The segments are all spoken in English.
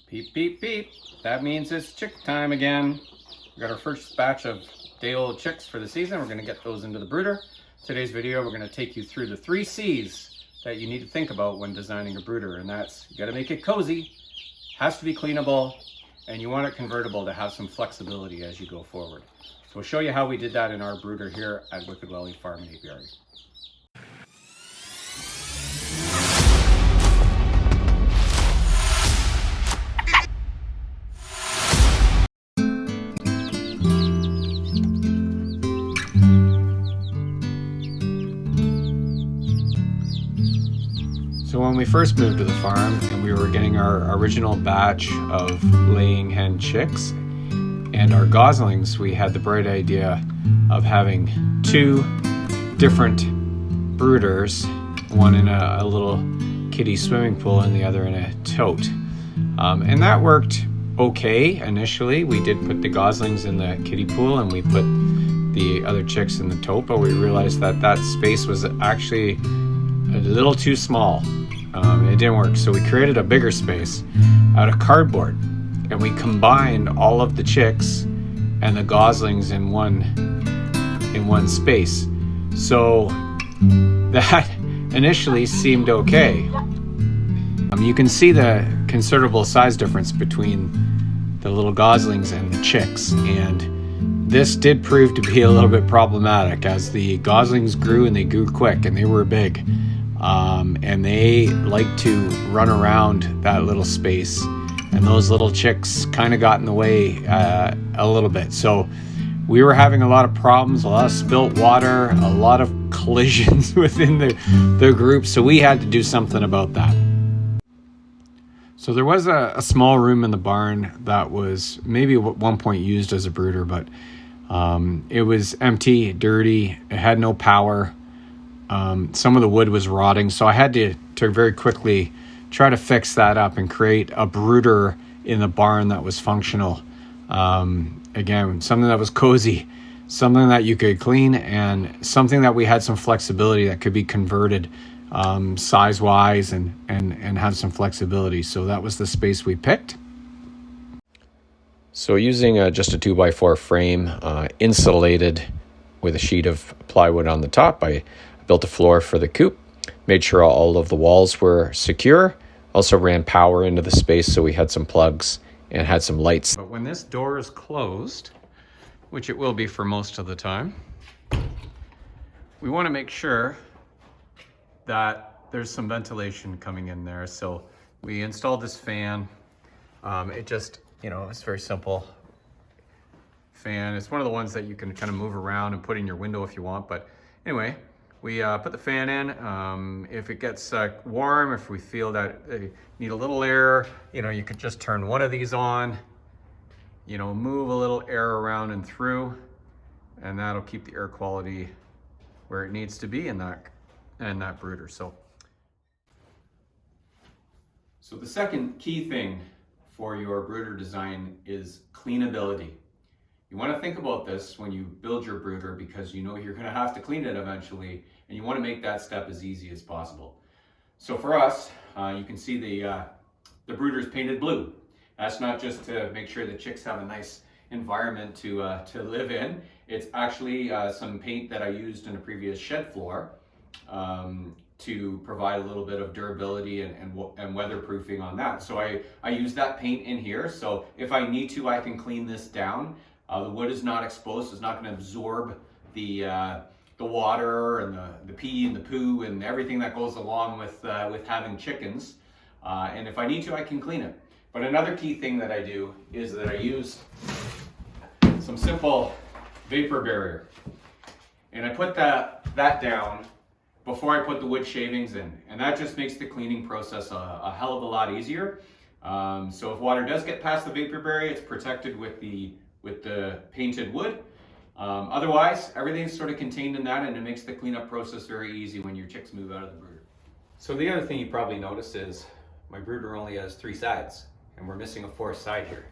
Beep, beep, beep. That means it's chick time again. We got our first batch of day-old chicks for the season. We're gonna get those into the brooder. Today's video, we're gonna take you through the 3 C's that you need to think about when designing a brooder. And that's, you gotta make it cozy, has to be cleanable, and you want it convertible to have some flexibility as you go forward. So we'll show you how we did that in our brooder here at Wicked Welly Farm and Apiary. So when we first moved to the farm and we were getting our original batch of laying hen chicks and our goslings, we had the bright idea of having 2 different brooders, one in a little kiddie swimming pool and the other in a tote. And that worked okay initially. We did put the goslings in the kiddie pool and we put the other chicks in the tote, but we realized that that space was actually a little too small. It didn't work, so we created a bigger space out of cardboard and we combined all of the chicks and the goslings in one space. So that initially seemed okay. You can see the considerable size difference between the little goslings and the chicks, and this did prove to be a little bit problematic as the goslings grew, and they grew quick and they were big. And they like to run around that little space, and those little chicks kind of got in the way a little bit. So we were having a lot of problems, a lot of spilt water, a lot of collisions within the group, so we had to do something about that. So there was a small room in the barn that was maybe at one point used as a brooder, but it was empty, dirty, it had no power. Some of the wood was rotting, so I had to very quickly try to fix that up and create a brooder in the barn that was functional. Again, something that was cozy, something that you could clean, and something that we had some flexibility that could be converted size-wise and have some flexibility. So that was the space we picked. So using just a 2x4 frame, insulated with a sheet of plywood on the top, I built a floor for the coop, made sure all of the walls were secure, also ran power into the space so we had some plugs and had some lights. But when this door is closed, which it will be for most of the time, we want to make sure that there's some ventilation coming in there. So we installed this fan. It just, it's very simple fan. It's one of the ones that you can kind of move around and put in your window if you want. But anyway, we put the fan in. If it gets warm, if we feel that they need a little air, you could just turn one of these on, move a little air around and through, and that'll keep the air quality where it needs to be in that brooder. So the second key thing for your brooder design is cleanability. You want to think about this when you build your brooder, because you're going to have to clean it eventually, and you want to make that step as easy as possible. So for us, you can see the brooder is painted blue. That's not just to make sure the chicks have a nice environment to live in. It's actually some paint that I used in a previous shed floor to provide a little bit of durability and weatherproofing on that. So I use that paint in here. So if I need to, I can clean this down. The wood is not exposed, it's not going to absorb the water and the pee and the poo and everything that goes along with having chickens. And if I need to, I can clean it. But another key thing that I do is that I use some simple vapor barrier. And I put that down before I put the wood shavings in. And that just makes the cleaning process a hell of a lot easier. So if water does get past the vapor barrier, it's protected with the painted wood. Otherwise, everything's sort of contained in that, and it makes the cleanup process very easy when your chicks move out of the brooder. So the other thing you probably noticed is my brooder only has 3 sides, and we're missing a 4th side here.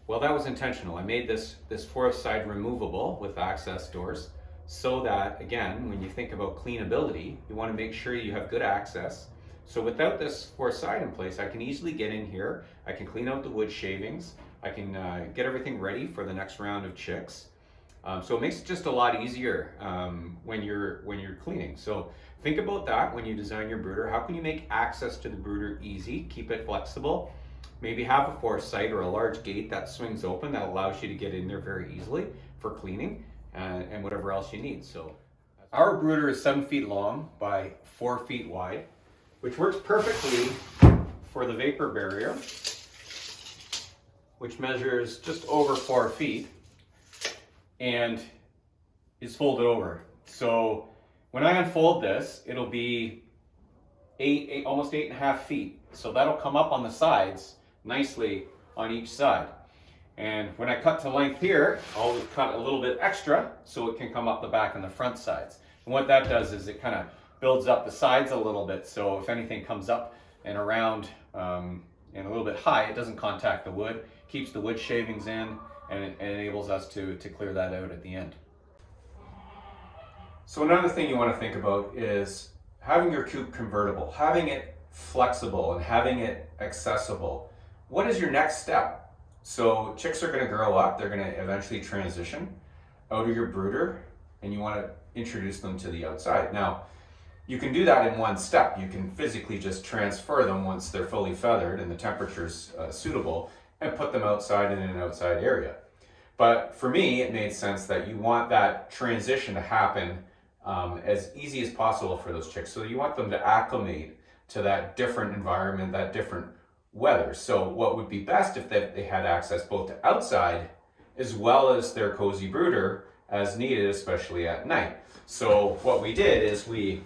Well, that was intentional. I made this 4th side removable with access doors, so that, again, when you think about cleanability, you want to make sure you have good access So without this fourth side in place, I can easily get in here, I can clean out the wood shavings, I can get everything ready for the next round of chicks. So it makes it just a lot easier when you're cleaning. So think about that when you design your brooder. How can you make access to the brooder easy, keep it flexible? Maybe have a fourth sight or a large gate that swings open that allows you to get in there very easily for cleaning and whatever else you need. So our brooder is 7 feet long by 4 feet wide, which works perfectly for the vapor barrier, which measures just over 4 feet and is folded over. So when I unfold this, it'll be almost 8.5 feet. So that'll come up on the sides nicely on each side. And when I cut to length here, I'll cut a little bit extra so it can come up the back and the front sides. And what that does is it kind of builds up the sides a little bit, so if anything comes up and around and a little bit high, it doesn't contact the wood, keeps the wood shavings in, and it enables us to clear that out at the end. So another thing you want to think about is having your coop convertible, having it flexible and having it accessible. What is your next step? So chicks are going to grow up, they're going to eventually transition out of your brooder, and you want to introduce them to the outside. Now, you can do that in one step. You can physically just transfer them once they're fully feathered and the temperature's suitable and put them outside in an outside area. But for me, it made sense that you want that transition to happen as easy as possible for those chicks. So you want them to acclimate to that different environment, that different weather. So what would be best if they had access both to outside as well as their cozy brooder as needed, especially at night. So what we did is we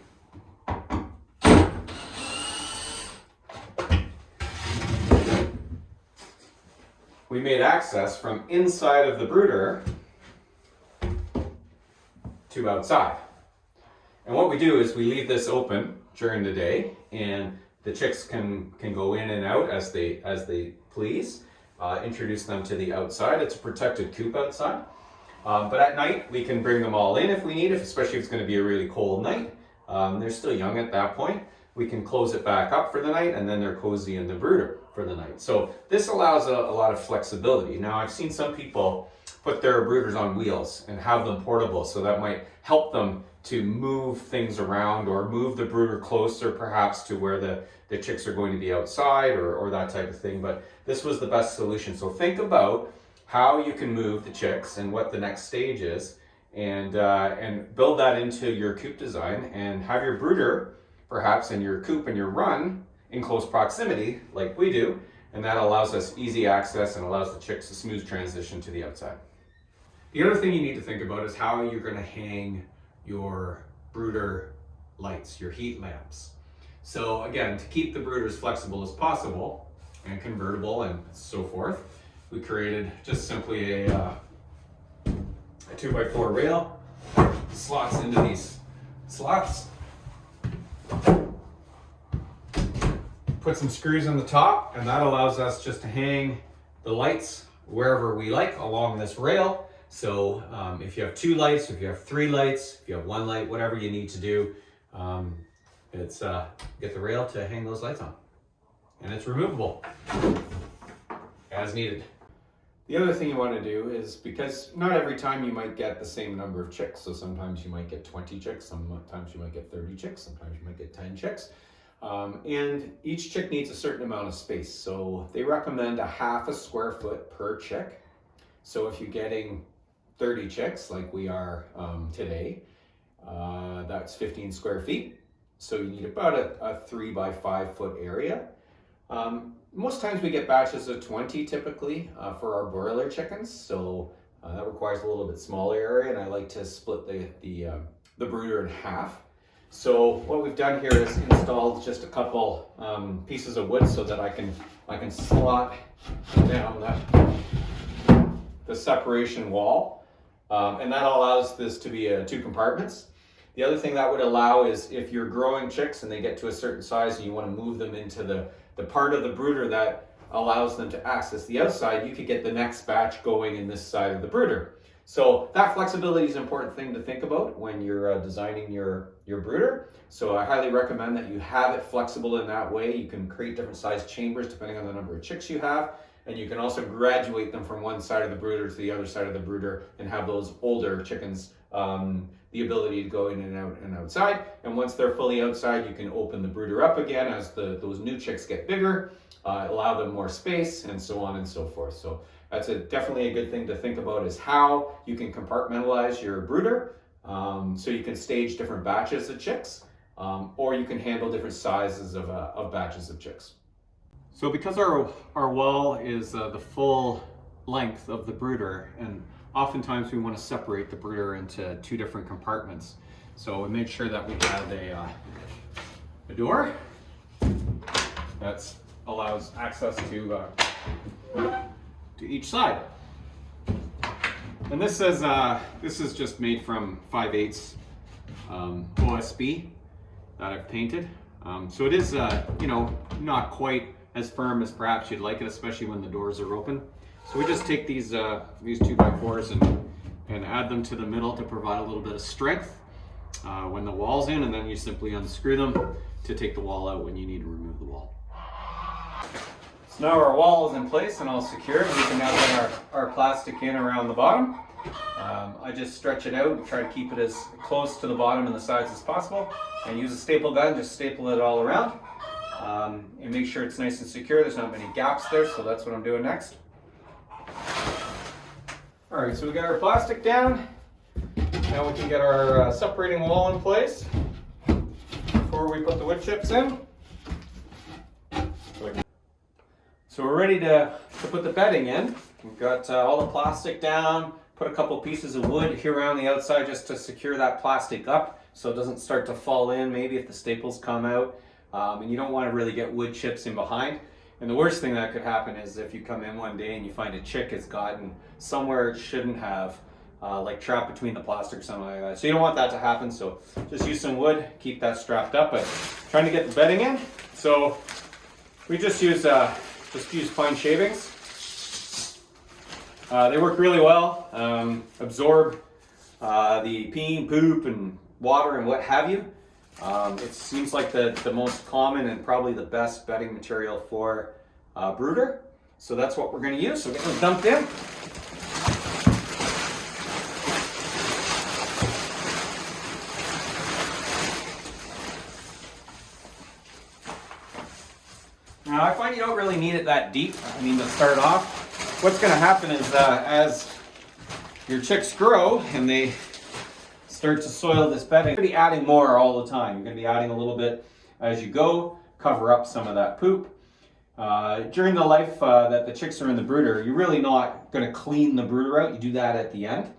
made access from inside of the brooder to outside. And what we do is we leave this open during the day, and the chicks can go in and out as they please. Introduce them to the outside. It's a protected coop outside. But at night, we can bring them all in if we need, especially if it's going to be a really cold night. They're still young at that point. We can close it back up for the night, and then they're cozy in the brooder for the night. So this allows a lot of flexibility. Now, I've seen some people put their brooders on wheels and have them portable, so that might help them to move things around or move the brooder closer perhaps to where the chicks are going to be outside or that type of thing. But this was the best solution. So think about how you can move the chicks and what the next stage is, and build that into your coop design, and have your brooder perhaps in your coop and your run in close proximity like we do, and that allows us easy access and allows the chicks a smooth transition to the outside. The other thing you need to think about is how you're going to hang your brooder lights, your heat lamps. So again, to keep the brooder as flexible as possible and convertible and so forth, we created just simply a 2x4 rail, slots into these slots, put some screws on the top, and that allows us just to hang the lights wherever we like along this rail. So if you have 2 lights, if you have 3 lights, if you have 1 light, whatever you need to do, it's get the rail to hang those lights on. And it's removable as needed. The other thing you want to do is, because not every time you might get the same number of chicks, so sometimes you might get 20 chicks, sometimes you might get 30 chicks, sometimes you might get 10 chicks. And each chick needs a certain amount of space. So they recommend a half a square foot per chick. So if you're getting 30 chicks like we are today, that's 15 square feet. So you need about a 3 by 5 foot area. Most times we get batches of 20 typically for our broiler chickens. So that requires a little bit smaller area, and I like to split the brooder in half. So what we've done here is installed just a couple pieces of wood so that I can slot down the separation wall, and that allows this to be 2 compartments. The other thing that would allow is if you're growing chicks and they get to a certain size and you want to move them into the part of the brooder that allows them to access the outside, you could get the next batch going in this side of the brooder. So that flexibility is an important thing to think about when you're designing your your brooder. So I highly recommend that you have it flexible in that way. You can create different size chambers depending on the number of chicks you have. And you can also graduate them from one side of the brooder to the other side of the brooder and have those older chickens the ability to go in and out and outside. And once they're fully outside, you can open the brooder up again as those new chicks get bigger, allow them more space, and so on and so forth. So that's definitely a good thing to think about, is how you can compartmentalize your brooder so you can stage different batches of chicks, or you can handle different sizes of batches of chicks. So because our wall is the full length of the brooder, and oftentimes we want to separate the brooder into two different compartments. So we made sure that we had a door that allows access to each side. And this is just made from 5/8 OSB that I've painted. So it is not quite as firm as perhaps you'd like it, especially when the doors are open. So we just take these 2x4s and add them to the middle to provide a little bit of strength when the wall's in, and then you simply unscrew them to take the wall out when you need to remove the wall. So now our wall is in place and all secured. We can now get our plastic in around the bottom. I just stretch it out and try to keep it as close to the bottom and the sides as possible, and use a staple gun, just staple it all around. And make sure it's nice and secure. There's not many gaps there, so that's what I'm doing next. All right, so we got our plastic down. Now we can get our separating wall in place before we put the wood chips in. So we're ready to put the bedding in. We've got all the plastic down, put a couple pieces of wood here around the outside just to secure that plastic up so it doesn't start to fall in maybe if the staples come out. And you don't want to really get wood chips in behind. And the worst thing that could happen is if you come in one day and you find a chick has gotten somewhere it shouldn't have, like trapped between the plastic or something like that. So you don't want that to happen, so just use some wood, keep that strapped up. But trying to get the bedding in, so we just use fine shavings. They work really well, absorb the pee, poop, and water and what have you. It seems like the most common and probably the best bedding material for brooder. So that's what we're going to use. So get them dumped in. Now I find you don't really need it that deep. I mean, to start off, what's going to happen is as your chicks grow and they start to soil this bedding, you're going to be adding more all the time. You're going to be adding a little bit as you go, cover up some of that poop. During the life that the chicks are in the brooder, you're really not going to clean the brooder out. You do that at the end.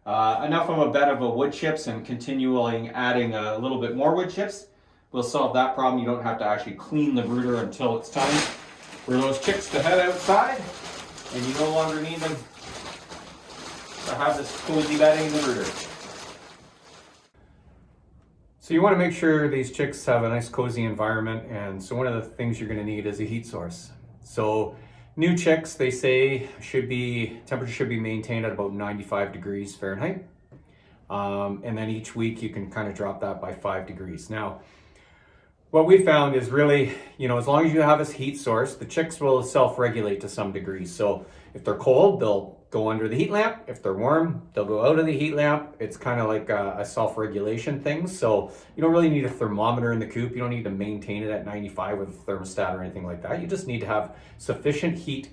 Enough of a bed of wood chips and continually adding a little bit more wood chips will solve that problem. You don't have to actually clean the brooder until it's time for those chicks to head outside, and you no longer need them to have this cozy bedding in the brooder. So you want to make sure these chicks have a nice cozy environment, and so one of the things you're going to need is a heat source. So new chicks, they say, temperature should be maintained at about 95 degrees Fahrenheit. And then each week you can kind of drop that by 5 degrees. Now, what we found is really, as long as you have this heat source, the chicks will self-regulate to some degree. So if they're cold, they'll go under the heat lamp. If they're warm, they'll go out of the heat lamp. It's kind of like a self-regulation thing. So you don't really need a thermometer in the coop. You don't need to maintain it at 95 with a thermostat or anything like that. You just need to have sufficient heat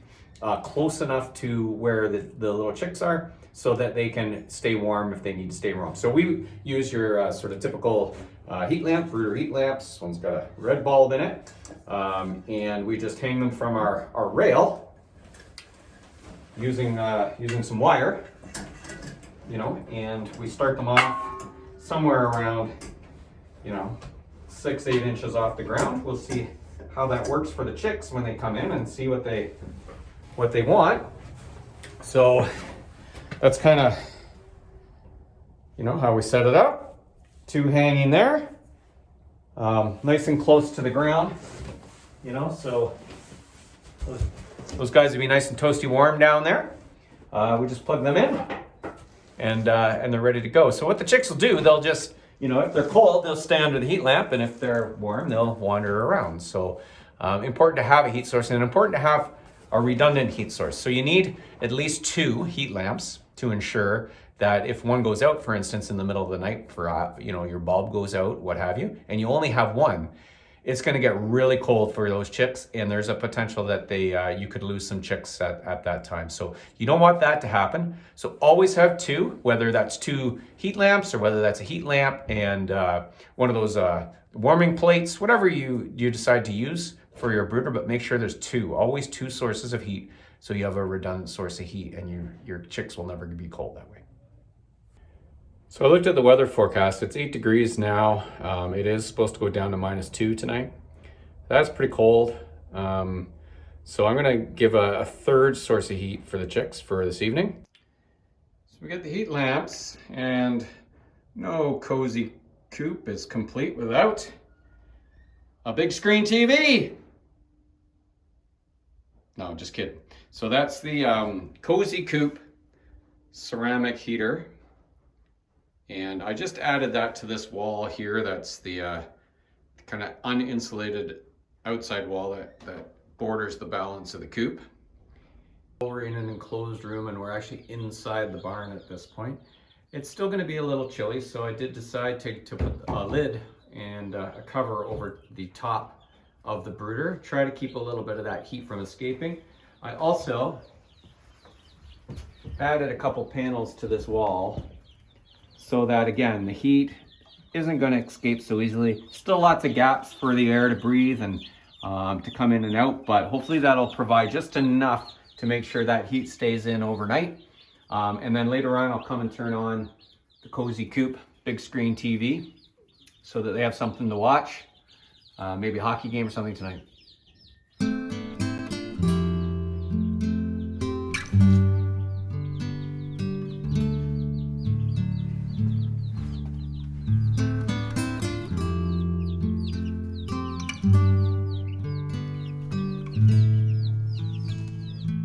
close enough to where the little chicks are so that they can stay warm if they need to stay warm. So we use your sort of typical heat lamp, brooder heat lamps. This one's got a red bulb in it. And we just hang them from our rail using some wire, and we start them off somewhere around, 6-8 inches off the ground. We'll see how that works for the chicks when they come in and see what they want. So that's kind of, how we set it up. 2 hanging there, nice and close to the ground, so those guys would be nice and toasty warm down there. We just plug them in, and they're ready to go. So what the chicks will do, they'll just you know, if they're cold, they'll stay under the heat lamp, and if they're warm, they'll wander around. So important to have a heat source, and important to have a redundant heat source. So you need at least 2 heat lamps to ensure that if one goes out, for instance, in the middle of the night for, you know, your bulb goes out, what have you, and you only have one, it's going to get really cold for those chicks, and there's a potential that you could lose some chicks at that time. So you don't want that to happen. So always have 2, whether that's 2 heat lamps or whether that's a heat lamp and one of those warming plates, whatever you decide to use for your brooder, but make sure there's 2, always 2 sources of heat, so you have a redundant source of heat, and your chicks will never be cold that way. So I looked at the weather forecast. It's 8 degrees now. It is supposed to go down to -2 tonight. That's pretty cold. So I'm gonna give a 3rd source of heat for the chicks for this evening. So we got the heat lamps, and no cozy coop is complete without a big screen TV. No, just kidding. So that's the Cozy Coop ceramic heater. And I just added that to this wall here. That's the kind of uninsulated outside wall that borders the balance of the coop. We're in an enclosed room, and we're actually inside the barn at this point. It's still going to be a little chilly, so I did decide to put a lid and a cover over the top of the brooder. Try to keep a little bit of that heat from escaping. I also added a couple panels to this wall, so that, again, the heat isn't going to escape so easily. Still lots of gaps for the air to breathe and to come in and out, but hopefully that'll provide just enough to make sure that heat stays in overnight. And then later on, I'll come and turn on the Cozy Coop big screen TV so that they have something to watch, maybe a hockey game or something tonight.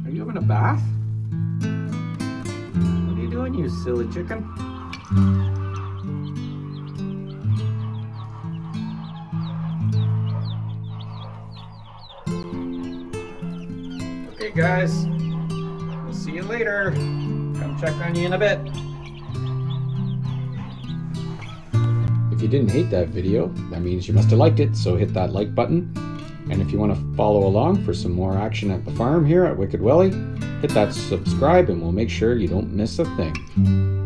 Are you having a bath? What are you doing, you silly chicken? Okay guys, we'll see you later. Come check on you in a bit. If you didn't hate that video, that means you must have liked it, so hit that like button. And if you want to follow along for some more action at the farm here at Wicked Willie, hit that subscribe and we'll make sure you don't miss a thing.